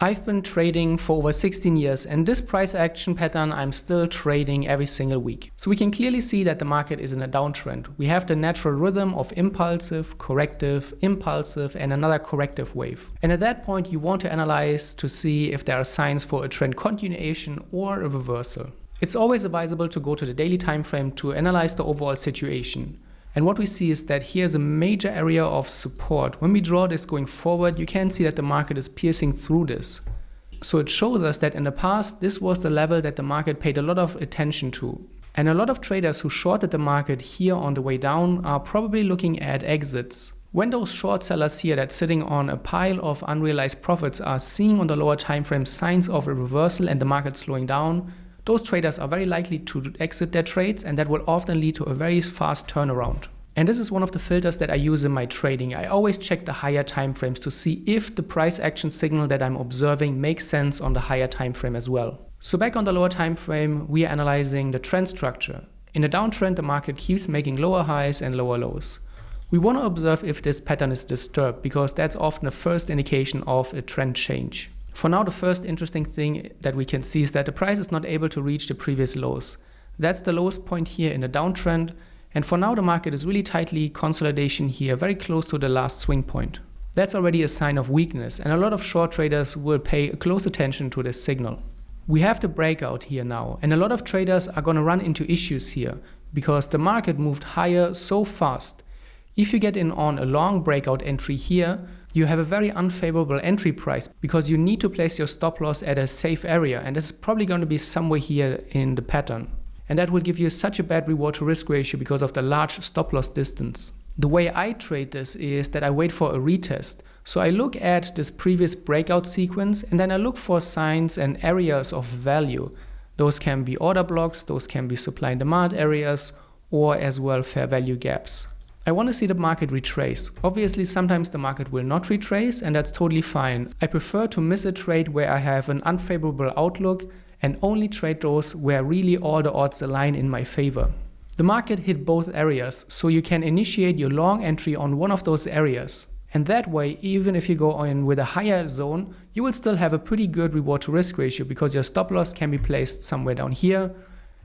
I've been trading for over 16 years, and this price action pattern I'm still trading every single week. So we can clearly see that the market is in a downtrend. We have the natural rhythm of impulsive, corrective, impulsive, and another corrective wave. And at that point you want to analyze to see if there are signs for a trend continuation or a reversal. It's always advisable to go to the daily time frame to analyze the overall situation. And what we see is that here's a major area of support. When we draw this going forward, you can see that the market is piercing through this. So it shows us that in the past, this was the level that the market paid a lot of attention to. And a lot of traders who shorted the market here on the way down are probably looking at exits. When those short sellers here that's sitting on a pile of unrealized profits are seeing on the lower time frame signs of a reversal and the market slowing down, those traders are very likely to exit their trades, and that will often lead to a very fast turnaround. And this is one of the filters that I use in my trading. I always check the higher time frames to see if the price action signal that I'm observing makes sense on the higher time frame as well. So back on the lower time frame, we are analyzing the trend structure. In a downtrend, the market keeps making lower highs and lower lows. We want to observe if this pattern is disturbed, because that's often the first indication of a trend change. For now, the first interesting thing that we can see is that the price is not able to reach the previous lows. That's the lowest point here in the downtrend, and for now the market is really tightly consolidation here, very close to the last swing point. That's already a sign of weakness, and a lot of short traders will pay close attention to this signal. We have the breakout here now, and a lot of traders are going to run into issues here, because the market moved higher so fast. If you get in on a long breakout entry here, you have a very unfavorable entry price, because you need to place your stop loss at a safe area, and this is probably going to be somewhere here in the pattern. And that will give you such a bad reward to risk ratio because of the large stop loss distance. The way I trade this is that I wait for a retest. So I look at this previous breakout sequence, and then I look for signs and areas of value. Those can be order blocks, those can be supply and demand areas, or as well fair value gaps. I want to see the market retrace. Obviously, sometimes the market will not retrace, and that's totally fine. I prefer to miss a trade where I have an unfavorable outlook and only trade those where really all the odds align in my favor. The market hit both areas, so you can initiate your long entry on one of those areas. And that way, even if you go in with a higher zone, you will still have a pretty good reward to risk ratio, because your stop loss can be placed somewhere down here,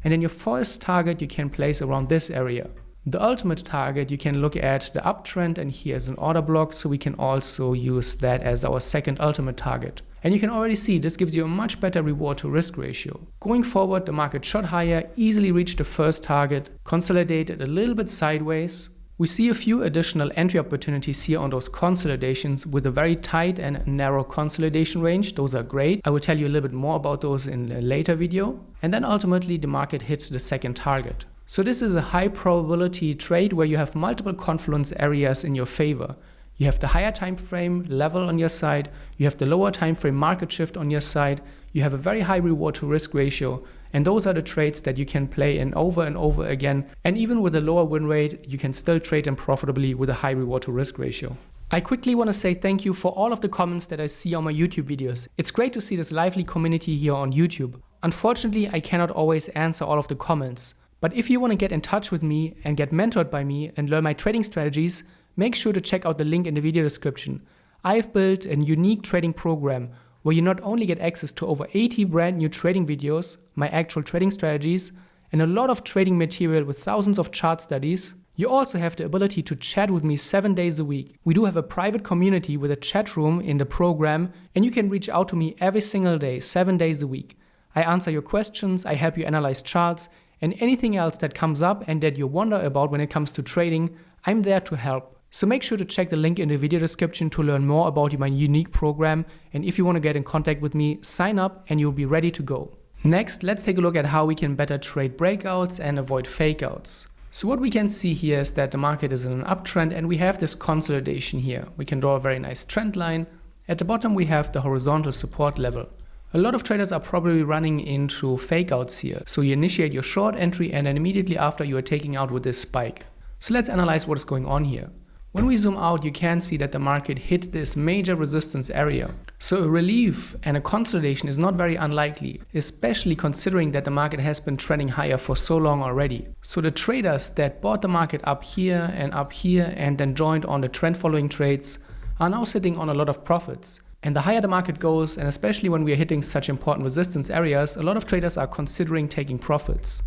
and then your first target you can place around this area. The ultimate target, you can look at the uptrend, and here's an order block, so we can also use that as our second ultimate target. And you can already see this gives you a much better reward to risk ratio. Going forward, the market shot higher, easily reached the first target, consolidated a little bit sideways. We see a few additional entry opportunities here on those consolidations with a very tight and narrow consolidation range. Those are great. I will tell you a little bit more about those in a later video. And then ultimately the market hits the second target. So this is a high probability trade where you have multiple confluence areas in your favor. You have the higher time frame level on your side, you have the lower time frame market shift on your side, you have a very high reward to risk ratio, and those are the trades that you can play in over and over again, and even with a lower win rate, you can still trade them profitably with a high reward to risk ratio. I quickly want to say thank you for all of the comments that I see on my YouTube videos. It's great to see this lively community here on YouTube. Unfortunately, I cannot always answer all of the comments. But if you want to get in touch with me and get mentored by me and learn my trading strategies, make sure to check out the link in the video description. I've built a unique trading program where you not only get access to over 80 brand new trading videos, my actual trading strategies, and a lot of trading material with thousands of chart studies, you also have the ability to chat with me 7 days a week. We do have a private community with a chat room in the program, and you can reach out to me every single day, 7 days a week. I answer your questions, I help you analyze charts, and anything else that comes up and that you wonder about when it comes to trading, I'm there to help. So make sure to check the link in the video description to learn more about my unique program, and if you want to get in contact with me, sign up and you'll be ready to go. Next, let's take a look at how we can better trade breakouts and avoid fakeouts. So what we can see here is that the market is in an uptrend and we have this consolidation here. We can draw a very nice trend line. At the bottom we have the horizontal support level. A lot of traders are probably running into fakeouts here. So you initiate your short entry and then immediately after you are taking out with this spike. So let's analyze what is going on here. When we zoom out, you can see that the market hit this major resistance area. So a relief and a consolidation is not very unlikely, especially considering that the market has been trending higher for so long already. So the traders that bought the market up here and then joined on the trend following trades are now sitting on a lot of profits. And the higher the market goes, and especially when we are hitting such important resistance areas, a lot of traders are considering taking profits.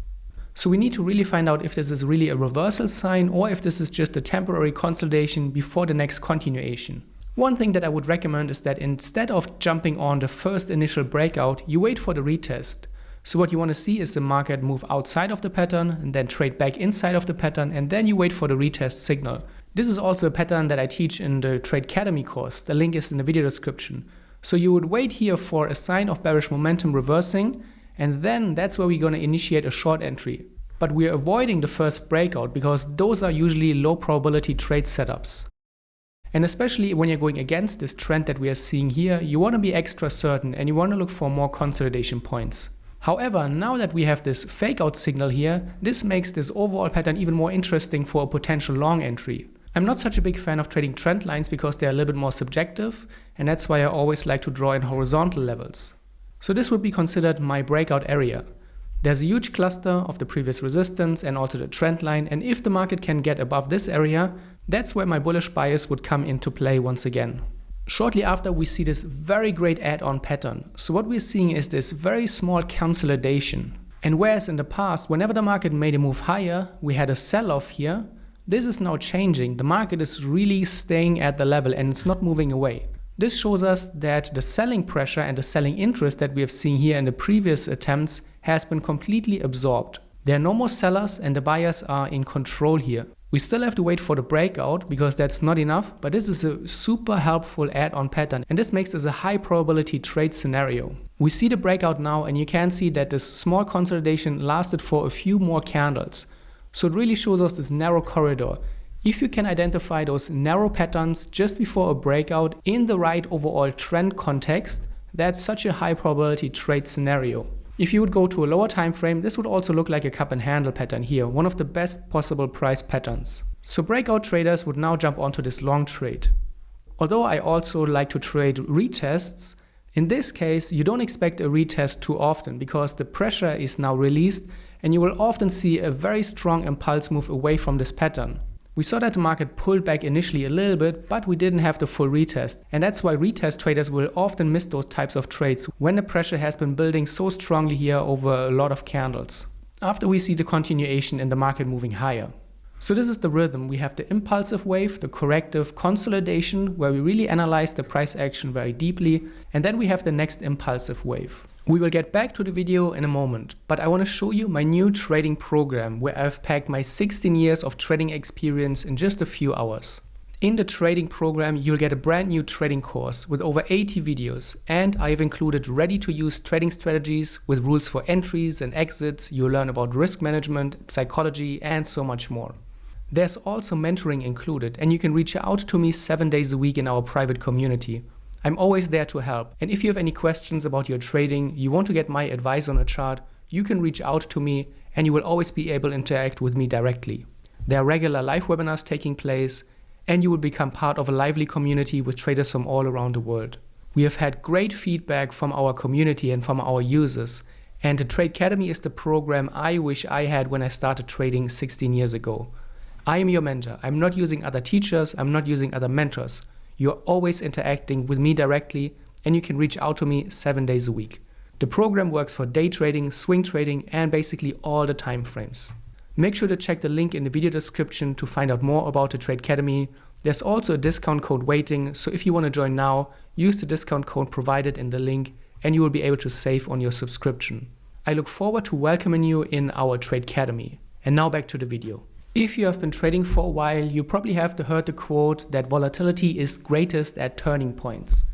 So we need to really find out if this is really a reversal sign or if this is just a temporary consolidation before the next continuation. One thing that I would recommend is that instead of jumping on the first initial breakout, you wait for the retest. So what you want to see is the market move outside of the pattern and then trade back inside of the pattern, and then you wait for the retest signal. This is also a pattern that I teach in the Tradecademy course. The link is in the video description. So you would wait here for a sign of bearish momentum reversing, and then that's where we're going to initiate a short entry. But we're avoiding the first breakout because those are usually low probability trade setups. And especially when you're going against this trend that we are seeing here, you want to be extra certain and you want to look for more consolidation points. However, now that we have this fake out signal here, this makes this overall pattern even more interesting for a potential long entry. I'm not such a big fan of trading trend lines because they're a little bit more subjective, and that's why I always like to draw in horizontal levels. So this would be considered my breakout area. There's a huge cluster of the previous resistance and also the trend line, and if the market can get above this area, that's where my bullish bias would come into play once again. Shortly after, we see this very great add-on pattern. So what we're seeing is this very small consolidation. And whereas in the past, whenever the market made a move higher, we had a sell-off here, this is now changing. The market is really staying at the level and it's not moving away. This shows us that the selling pressure and the selling interest that we have seen here in the previous attempts has been completely absorbed. There are no more sellers and the buyers are in control here. We still have to wait for the breakout because that's not enough, but this is a super helpful add-on pattern and this makes this a high probability trade scenario. We see the breakout now and you can see that this small consolidation lasted for a few more candles. So it really shows us this narrow corridor. If you can identify those narrow patterns just before a breakout in the right overall trend context, that's such a high probability trade scenario. If you would go to a lower time frame, this would also look like a cup and handle pattern here, one of the best possible price patterns. So breakout traders would now jump onto this long trade. Although I also like to trade retests, in this case you don't expect a retest too often because the pressure is now released and you will often see a very strong impulse move away from this pattern. We saw that the market pulled back initially a little bit, but we didn't have the full retest. And that's why retest traders will often miss those types of trades when the pressure has been building so strongly here over a lot of candles. After we see the continuation in the market moving higher. So this is the rhythm. We have the impulsive wave, the corrective consolidation, where we really analyze the price action very deeply. And then we have the next impulsive wave. We will get back to the video in a moment, but I want to show you my new trading program where I've packed my 16 years of trading experience in just a few hours. In the trading program, you'll get a brand new trading course with over 80 videos, and I've included ready-to-use trading strategies with rules for entries and exits. You'll learn about risk management, psychology, and so much more. There's also mentoring included, and you can reach out to me 7 days a week in our private community. I'm always there to help, and if you have any questions about your trading, you want to get my advice on a chart, you can reach out to me and you will always be able to interact with me directly. There are regular live webinars taking place and you will become part of a lively community with traders from all around the world. We have had great feedback from our community and from our users, and the Tradecademy is the program I wish I had when I started trading 16 years ago. I am your mentor. I'm not using other teachers, I'm not using other mentors. You're always interacting with me directly and you can reach out to me 7 days a week. The program works for day trading, swing trading, and basically all the time frames. Make sure to check the link in the video description to find out more about the Tradecademy. There's also a discount code waiting, so if you want to join now, use the discount code provided in the link and you will be able to save on your subscription. I look forward to welcoming you in our Tradecademy. And now back to the video. If you have been trading for a while, you probably have heard the quote that volatility is greatest at turning points.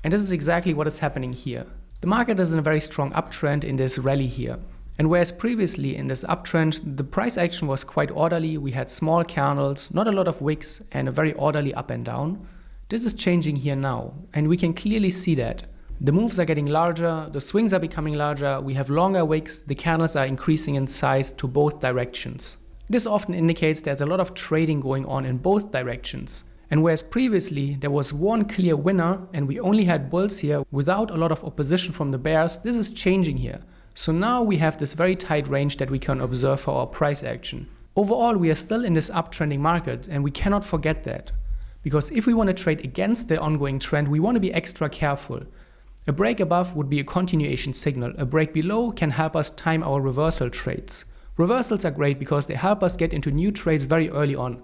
And this is exactly what is happening here. The market is in a very strong uptrend in this rally here. And whereas previously in this uptrend, the price action was quite orderly, we had small candles, not a lot of wicks, and a very orderly up and down. This is changing here now, and we can clearly see that. The moves are getting larger, the swings are becoming larger, we have longer wicks, the candles are increasing in size to both directions. This often indicates there's a lot of trading going on in both directions. And whereas previously there was one clear winner and we only had bulls here without a lot of opposition from the bears, this is changing here. So now we have this very tight range that we can observe for our price action. Overall, we are still in this uptrending market and we cannot forget that. Because if we want to trade against the ongoing trend, we want to be extra careful. A break above would be a continuation signal. A break below can help us time our reversal trades. Reversals are great because they help us get into new trades very early on.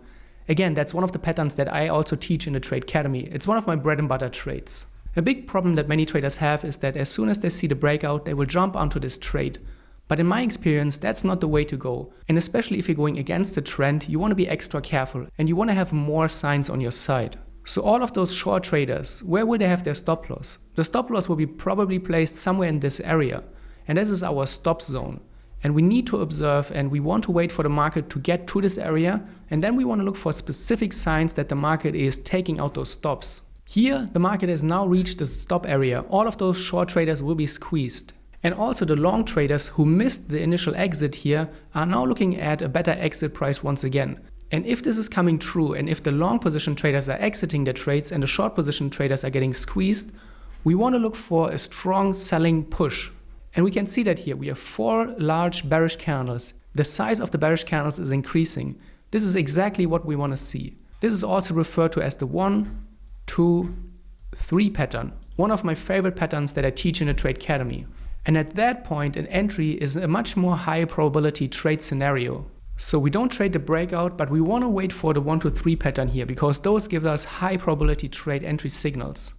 Again, that's one of the patterns that I also teach in the Tradecademy. It's one of my bread and butter trades. A big problem that many traders have is that as soon as they see the breakout, they will jump onto this trade. But in my experience, that's not the way to go. And especially if you're going against the trend, you want to be extra careful and you want to have more signs on your side. So all of those short traders, where will they have their stop loss? The stop loss will be probably placed somewhere in this area. And this is our stop zone. And we need to observe and we want to wait for the market to get to this area. And then we want to look for specific signs that the market is taking out those stops. Here, the market has now reached the stop area. All of those short traders will be squeezed. And also the long traders who missed the initial exit here are now looking at a better exit price once again. And if this is coming true and if the long position traders are exiting their trades and the short position traders are getting squeezed, we want to look for a strong selling push. And we can see that here we have 4 large bearish candles. The size of the bearish candles is increasing. This is exactly what we want to see. This is also referred to as the 1, 2, 3 pattern. One of my favorite patterns that I teach in the Tradecademy. And at that point, an entry is a much more high probability trade scenario. So we don't trade the breakout, but we want to wait for the 1 to 3 pattern here because those give us high probability trade entry signals.